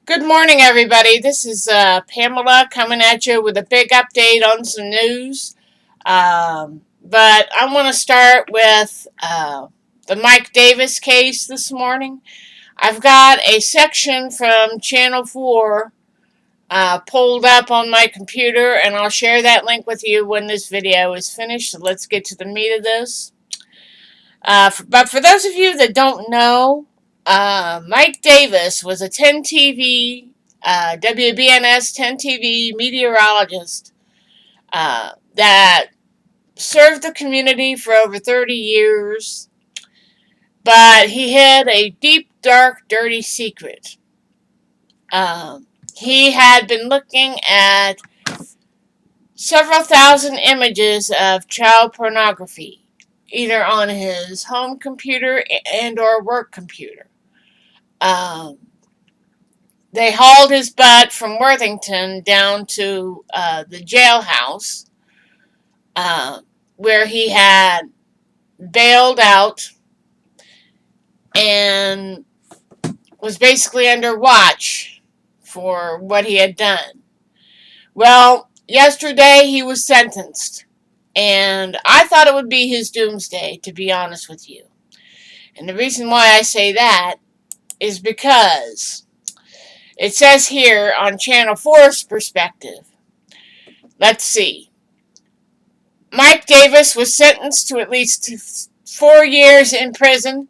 Good morning, everybody. This is Pamela coming at you with a big update on some news. But I want to start with the Mike Davis case this morning. I've got a section from Channel 4 pulled up on my computer, and I'll share that link with you when this video is finished. So let's get to the meat of this. But for those of you that don't know, Mike Davis was a 10 TV, WBNS 10 TV meteorologist that served the community for over 30 years, but he had a deep, dark, dirty secret. He had been looking at several thousand images of child pornography, either on his home computer and or work computer. They hauled his butt from Worthington down to the jailhouse, where he had bailed out and was basically under watch for what he had done. Well, yesterday he was sentenced, and I thought it would be his doomsday, to be honest with you. And the reason why I say that is because it says here on Channel 4's perspective. Let's see. Mike Davis was sentenced to at least 4 years in prison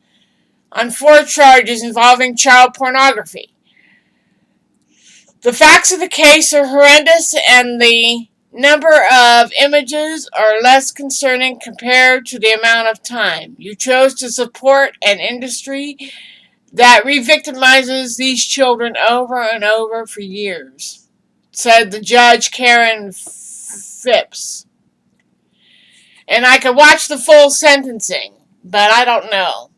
on 4 charges involving child pornography. The facts of the case are horrendous, and the number of images are less concerning compared to the amount of time. You chose to support an industry that re-victimizes these children over and over for years, said the judge, Karen Phipps. And I could watch the full sentencing, but I don't know.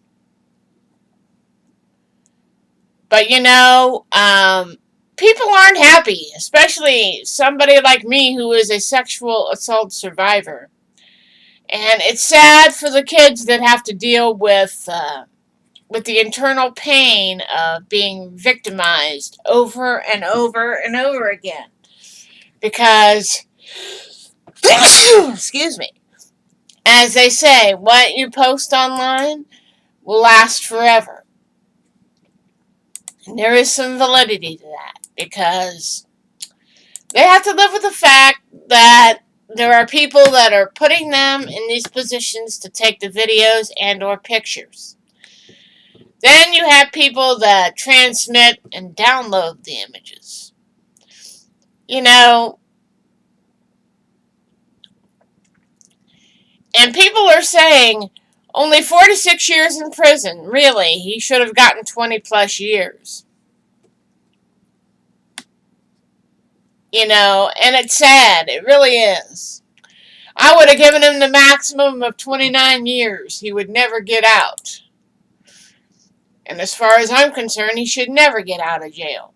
But people aren't happy, especially somebody like me who is a sexual assault survivor. And it's sad for the kids that have to deal with the internal pain of being victimized over and over and over again. Because, excuse me, as they say, what you post online will last forever. And there is some validity to that, because they have to live with the fact that there are people that are putting them in these positions to take the videos and or pictures. Then you have people that transmit and download the images. And people are saying only 4 to 6 years in prison. Really, he should have gotten 20 plus years. And it's sad. It really is. I would have given him the maximum of 29 years. He would never get out. And as far as I'm concerned, he should never get out of jail.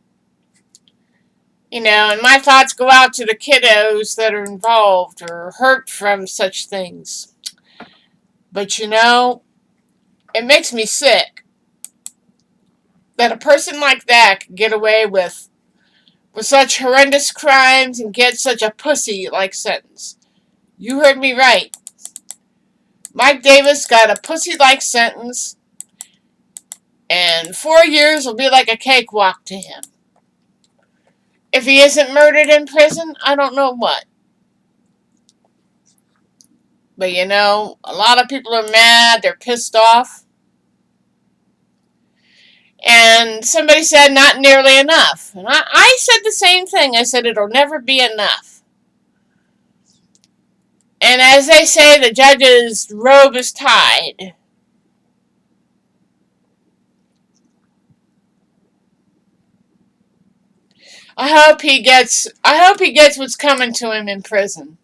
And my thoughts go out to the kiddos that are involved or hurt from such things. But it makes me sick that a person like that can get away with such horrendous crimes and get such a pussy-like sentence. You heard me right. Mike Davis got a pussy-like sentence, and 4 years will be like a cakewalk to him. If he isn't murdered in prison, I don't know what. But a lot of people are mad, they're pissed off. And somebody said not nearly enough. And I said the same thing. I said it'll never be enough. And as they say, the judge's robe is tied. I hope he gets what's coming to him in prison.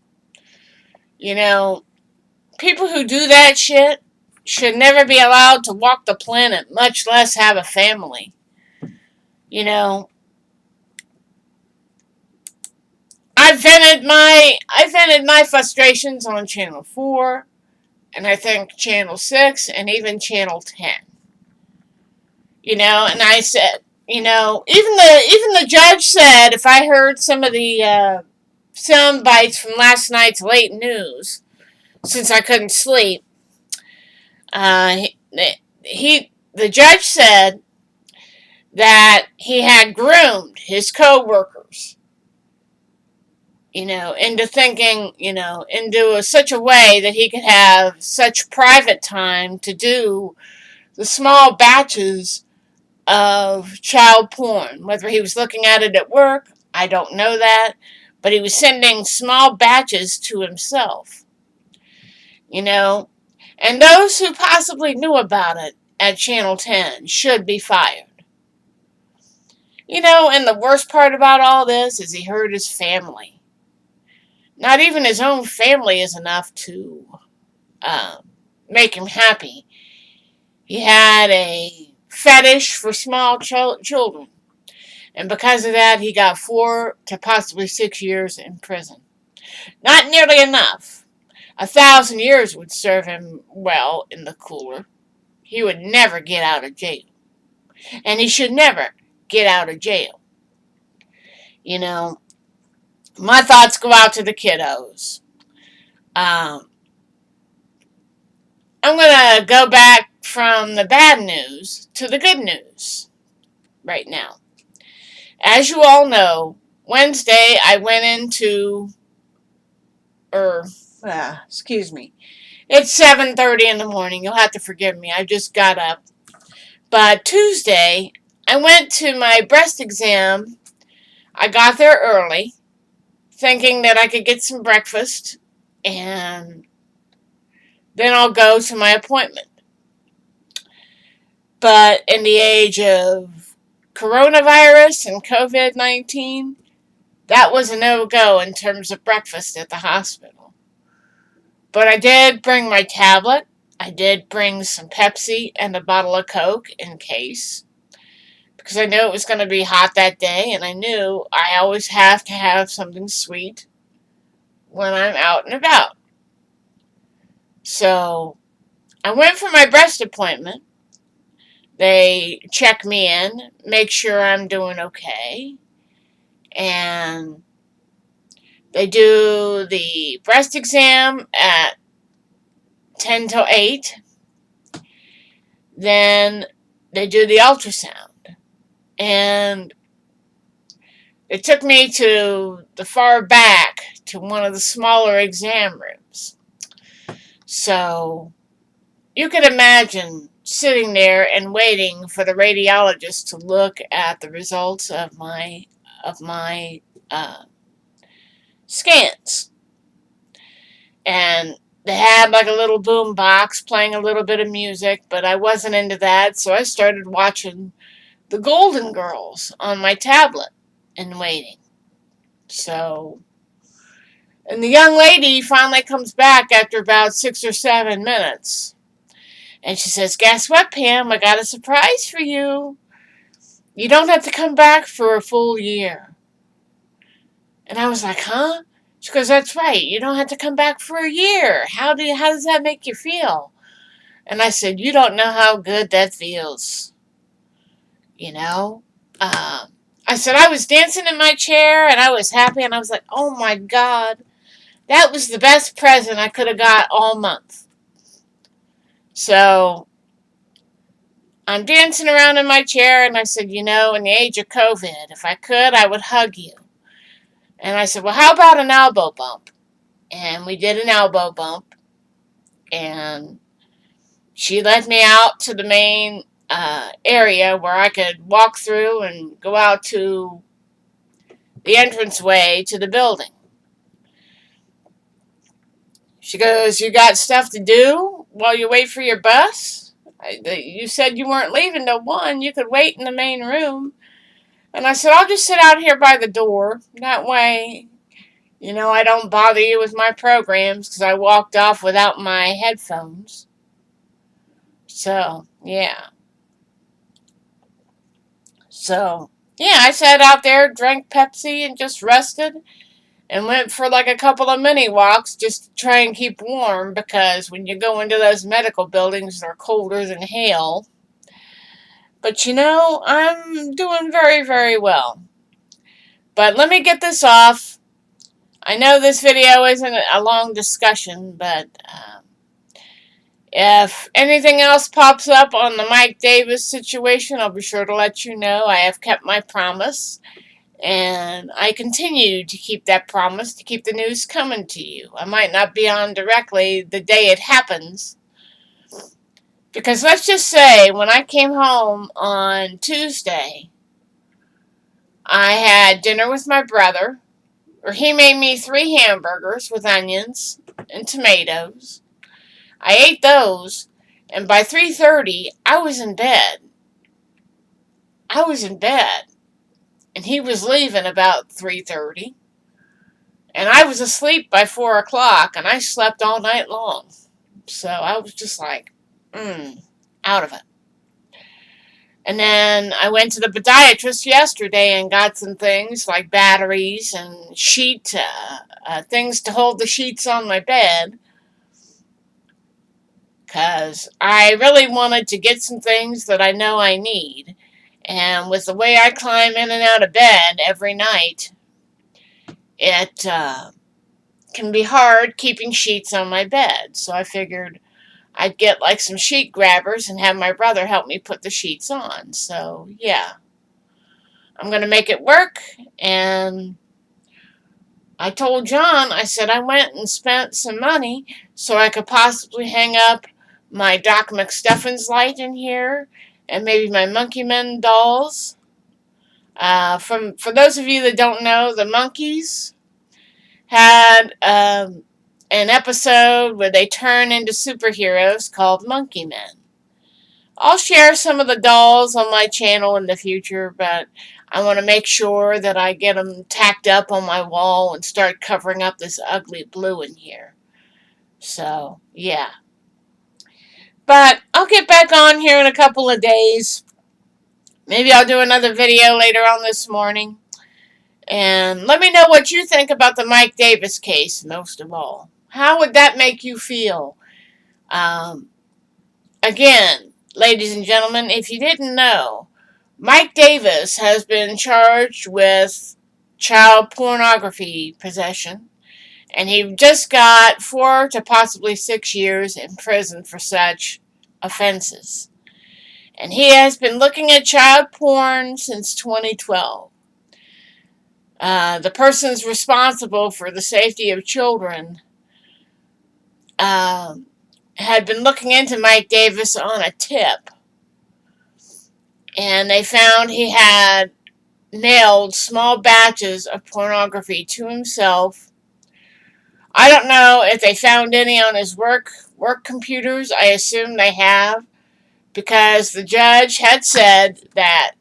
People who do that shit should never be allowed to walk the planet, much less have a family. I vented my frustrations on Channel 4, and I think Channel 6, and even Channel 10. And I said, even the judge said if I heard some of the sound bites from last night's late news, since I couldn't sleep, uh, the judge said that he had groomed his co-workers, into thinking, into such a way that he could have such private time to do the small batches of child porn. Whether he was looking at it at work, I don't know that, but he was sending small batches to himself, and those who possibly knew about it at Channel 10 should be fired. And the worst part about all this is he hurt his family. Not even his own family is enough to make him happy. He had a fetish for small children. And because of that, he got 4 to possibly 6 years in prison. Not nearly enough. 1,000 years would serve him well in the cooler. He would never get out of jail. And he should never get out of jail. My thoughts go out to the kiddos. I'm going to go back from the bad news to the good news right now. As you all know, Wednesday I went into, excuse me, it's 7:30 in the morning. You'll have to forgive me. I just got up. But Tuesday, I went to my breast exam. I got there early, thinking that I could get some breakfast, and then I'll go to my appointment. But in the age of coronavirus and COVID-19, that was a no-go in terms of breakfast at the hospital. But I did bring my tablet. I did bring some Pepsi and a bottle of Coke in case, because I knew it was going to be hot that day, and I knew I always have to have something sweet when I'm out and about. So I went for my breast appointment. They check me in, make sure I'm doing okay, and they do the breast exam at 10 till 8. Then they do the ultrasound. And they took me to the far back to one of the smaller exam rooms. So you can imagine sitting there and waiting for the radiologist to look at the results of my scans. And they had like a little boom box playing a little bit of music, but I wasn't into that, so I started watching the Golden Girls on my tablet and waiting. So, and the young lady finally comes back after about 6 or 7 minutes. And she says, "Guess what, Pam? I got a surprise for you. You don't have to come back for a full year." And I was like, "Huh?" She goes, "That's right. You don't have to come back for a year. How does that make you feel?" And I said, "You don't know how good that feels." I said, I was dancing in my chair and I was happy, and I was like, oh my God, that was the best present I could have got all month. So I'm dancing around in my chair, and I said, in the age of COVID, if I could, I would hug you. And I said, well, how about an elbow bump? And we did an elbow bump, and she led me out to the main area where I could walk through and go out to the entranceway to the building. She goes, "You got stuff to do while you wait for your bus? You said you weren't leaving till 1. You could wait in the main room." And I said, "I'll just sit out here by the door. That way, I don't bother you with my programs," because I walked off without my headphones. So, yeah. I sat out there, drank Pepsi, and just rested. And went for like a couple of mini walks just to try and keep warm, because when you go into those medical buildings, they're colder than hell. But you know, I'm doing very, very well. But let me get this off. I know this video isn't a long discussion, but if anything else pops up on the Mike Davis situation, I'll be sure to let you know. I have kept my promise, and I continue to keep that promise to keep the news coming to you. I might not be on directly the day it happens, because let's just say when I came home on Tuesday, I had dinner with my brother, or he made me 3 hamburgers with onions and tomatoes. I ate those, and by 3:30, I was in bed. I was in bed, and he was leaving about 3:30, and I was asleep by 4 o'clock, and I slept all night long. So I was just like, out of it. And then I went to the podiatrist yesterday and got some things like batteries and things to hold the sheets on my bed. Because I really wanted to get some things that I know I need. And with the way I climb in and out of bed every night, it can be hard keeping sheets on my bed. So I figured I'd get like some sheet grabbers and have my brother help me put the sheets on. So yeah, I'm going to make it work. And I told John, I said I went and spent some money so I could possibly hang up my Doc McStuffins light in here and maybe my Monkey Men dolls. For those of you that don't know, the Monkees had an episode where they turn into superheroes called Monkey Men. I'll share some of the dolls on my channel in the future, but I want to make sure that I get them tacked up on my wall and start covering up this ugly blue in here. So, yeah. But I'll get back on here in a couple of days. Maybe I'll do another video later on this morning. And let me know what you think about the Mike Davis case, most of all. How would that make you feel? Again, ladies and gentlemen, if you didn't know, Mike Davis has been charged with child pornography possession, and he just got 4 to possibly 6 years in prison for such offenses. And he has been looking at child porn since 2012. The persons responsible for the safety of children had been looking into Mike Davis on a tip, and they found he had mailed small batches of pornography to himself. I don't know if they found any on his work computers. I assume they have, because the judge had said that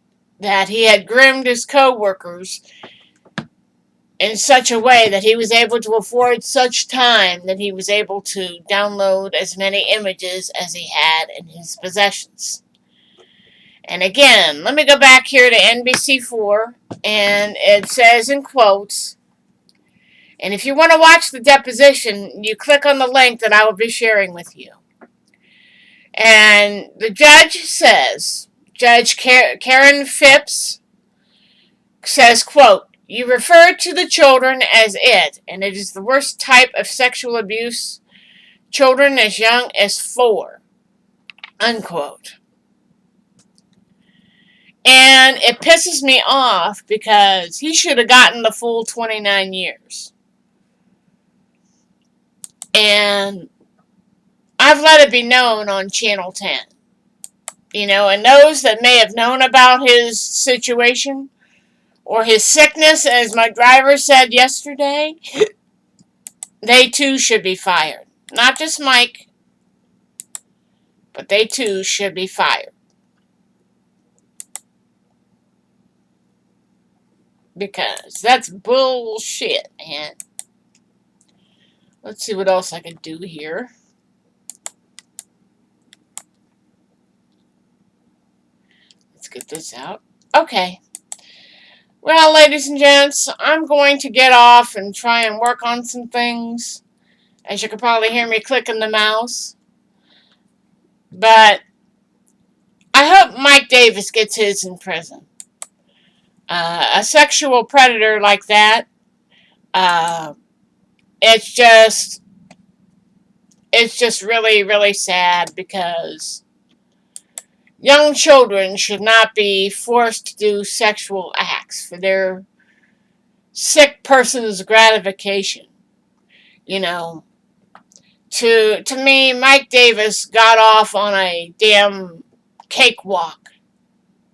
he had groomed his co-workers in such a way that he was able to afford such time that he was able to download as many images as he had in his possessions. And again, let me go back here to NBC4, and it says in quotes, and if you want to watch the deposition, you click on the link that I will be sharing with you. And the judge says, Judge Karen Phipps says, quote, "You refer to the children as it, and it is the worst type of sexual abuse. Children as young as 4, unquote. And it pisses me off because he should have gotten the full 29 years. And I've let it be known on Channel 10. You know, and those that may have known about his situation or his sickness, as my driver said yesterday, they too should be fired. Not just Mike, but they too should be fired. Because that's bullshit, man. Let's see what else I can do here. Let's get this out. Okay. Well, ladies and gents, I'm going to get off and try and work on some things. As you can probably hear me clicking the mouse. But I hope Mike Davis gets his in prison. A sexual predator like that, uh, it's just it's just really, really sad because young children should not be forced to do sexual acts for their sick person's gratification. You know, to me, Mike Davis got off on a damn cakewalk,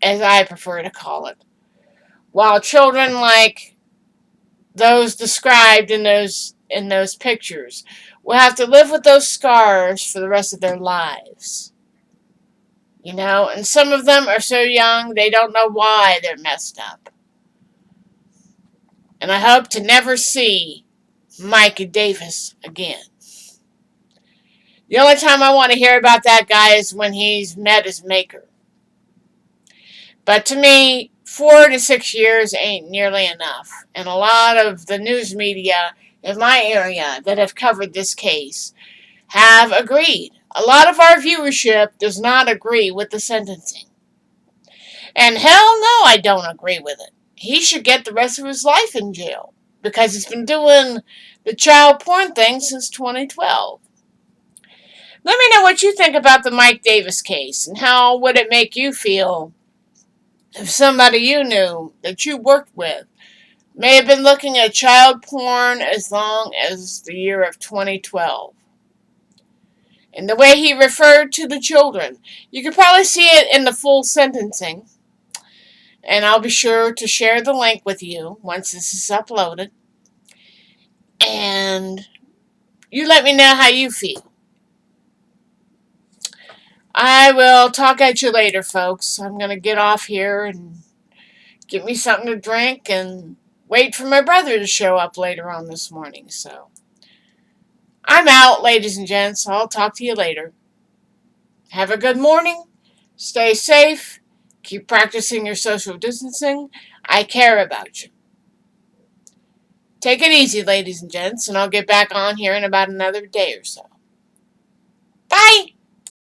as I prefer to call it, while children like those described in those pictures will have to live with those scars for the rest of their lives. And some of them are so young they don't know why they're messed up. And I hope to never see Mike Davis again. The only time I want to hear about that guy is when he's met his maker. But to me, 4 to 6 years ain't nearly enough. And a lot of the news media in my area that have covered this case have agreed. A lot of our viewership does not agree with the sentencing. And hell no, I don't agree with it. He should get the rest of his life in jail because he's been doing the child porn thing since 2012. Let me know what you think about the Mike Davis case and how would it make you feel if somebody you knew that you worked with may have been looking at child porn as long as the year of 2012. And the way he referred to the children, you could probably see it in the full sentencing. And I'll be sure to share the link with you once this is uploaded. And you let me know how you feel. I will talk at you later, folks. I'm going to get off here and get me something to drink and wait for my brother to show up later on this morning. So I'm out, ladies and gents. I'll talk to you later. Have a good morning. Stay safe. Keep practicing your social distancing. I care about you. Take it easy, ladies and gents, and I'll get back on here in about another day or so.